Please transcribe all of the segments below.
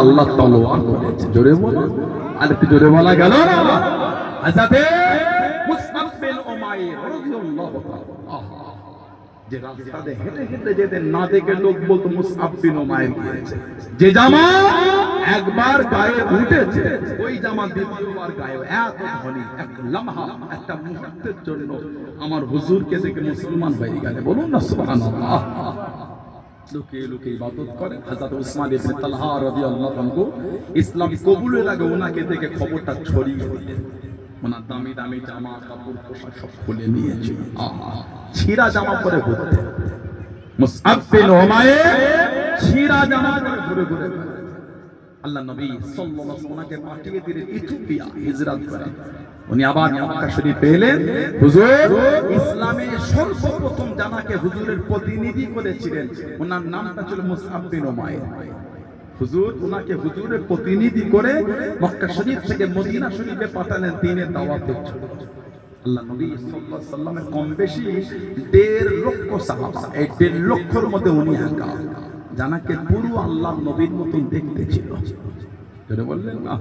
আল্লাহ তলোয়ার করেছে। জোরে বলো, আর একটু জোরে বলা গেল না? হযরতে মুসআব বিন উমাইর রাদিয়াল্লাহু তাআলা যে রাস্তাতে হেঁটে হেঁটে যেতেন, না দেখে লোক বলতো মুসআব বিন উমাইর গিয়েছে। যে জামা একবার গায়ে উঠেছে ওই জামা দ্বিতীয়বার গায়ে, এত ধনী এক লম্হা, একটা মুহূর্তের জন্য আমার হুজুরকে দেখে মুসলমান হয়ে গেলে। বলুন না সুবহানাল্লাহ। লুকিয়ে লুকিয়ে ইবাদত করেন। হযরত উসমান ইবনে তালহা রাদিয়াল্লাহু আনহু ইসলাম কবুলের আগে ওনাকে দেখে খবরটা ছড়িয়ে দিলেন। ওনার দামি দামি জামা কাপড় পোশাক সব খুলে নিয়েছে, ছিঁড়া জামা পরে ঘুরতে। মুসআব বিন উমাইর ছিঁড়া জামা পরে ঘুরে ঘুরে আল্লাহ নবী সাল্লাল্লাহু আলাইহি ওয়াসাল্লাম ওনাকে পাঠিয়ে দিলেন ইথিওপিয়া হিজরত করে। উনি আবার মক্কা শরীফে এলেন। হুজুর ইসলামের সর্বপ্রথম জানাকে হুজুরের প্রতিনিধি করেছিলেন, ওনার নামটা ছিল মুসআব বিন উমাইর। হুজুর ওনাকে হুজুরের প্রতিনিধি করে মক্কা শরীফ থেকে মদিনা শরীফে পাঠালেন দ্বীনের দাওয়াতের জন্য। আল্লাহ নবী সাল্লাল্লাহু আলাইহি ওয়াসাল্লামের কম বেশি 1.5 লক্ষ সাহাবা, এই 1.5 লক্ষের মধ্যে উনি একা। জানাকে পুরো আল্লাহর নবীর মতন দেখতে ছিল। জোরে বললেন না?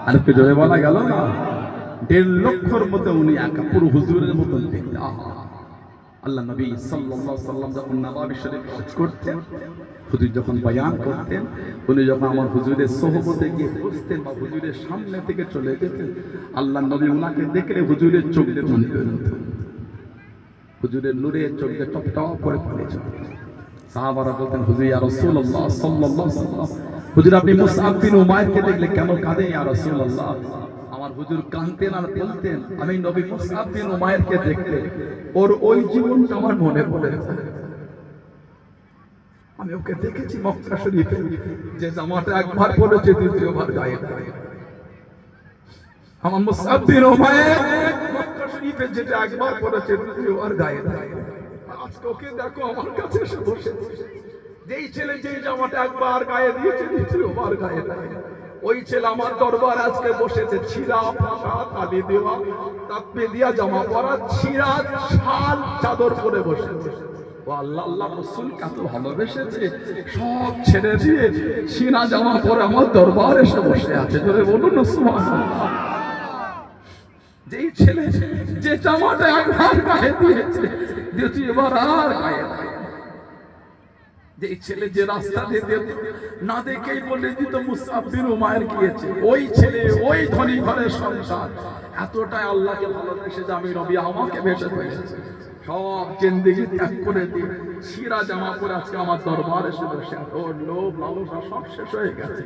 আর একটু জোরে বলা গেল না? 1.5 লক্ষের মধ্যে উনি একা, পুরো হুজুরের মতন দেখতে। আল্লাহ নবী সাল্লাল্লাহু আলাইহি ওয়াসাল্লাম যখন নবাবী শরীফে হজ করতেন, হুজুর যখন বয়ান করতেন, উনি যখন আমার হুজুরের সোহবতে গিয়ে বসতেন বা হুজুরের সামনে থেকে চলে যেতেন, আল্লাহ নবী ওনাকে দেখলে হুজুরের চোখ দিয়ে পানি বের হতো। হুজুরের নূরের চোখ দিয়ে টপ টপ করে পানি ঝরত। সাহাবারা বলতেন, হুজুর ইয়া রাসূলুল্লাহ সাল্লাল্লাহু আলাইহি ওয়াসাল্লাম, হুজুর আপনি মুসআব বিন উমাইরকে দেখলে কেন কাঁদেন ইয়া রাসূলুল্লাহ? আমার হুজুর কাঁদতেন আর বলতেন, আমি নবী মুসআব বিন উমাইরকে দেখলে ওর ওই জীবনটা আমার মনে পড়ে। আমি ওকে দেখেছি মক্কা শরীফে, যে জামাটা একবার পরেছে দ্বিতীয়বার গায়ে দেয়। আমার মুসআব বিন উমাইর মক্কা শরীফে যেটা একবার পরেছে দ্বিতীয়বার গায়ে দেয়। আজকে ওকে দেখো আমার কাছে এসে বসে, যেই ছেলে যেই জামাটা একবার গায়ে দিয়েছে দ্বিতীয়বার গায়ে দেয়, ওই ছেলে আমার দরবার আজকে বসেছে ছিঁড়া ফাঁকা তালি দেওয়া তাপে দিয়া জামা পরা, ছিঁড়া শাল চাদর পরে বসে। ও আল্লাহ, আল্লাহ রাসূল কত ভালোবেসেছে, সব ছেড়ে দিয়ে ছিঁড়া জামা পরে আমার দরবার এসে বসে আছে। জোরে বলুন না সুবহানাল্লাহ। যেই ছেলে যে জামাটা একবার গায়ে দিয়েছে দ্বিতীয়বার আর গায়ে দেয়, যে ছেলে যে রাস্তা দিয়ে না দেখেই বলে দিত মুসআব বিন উমাইর গিয়েছে, ওই ছেলে ওই ধনী ঘরের সন্তান এতটাই আল্লাহকে ভালোবেসে যে আমি নবী আমাকে বেঁচে ফেলেছে, সব জিন্দেগি ত্যাগ করে দিয়ে ছিঁড়া জামা পরে আজকে আমার দরবারে এসে বসে। ওর লোভ লালসা সব শেষ হয়ে গেছে।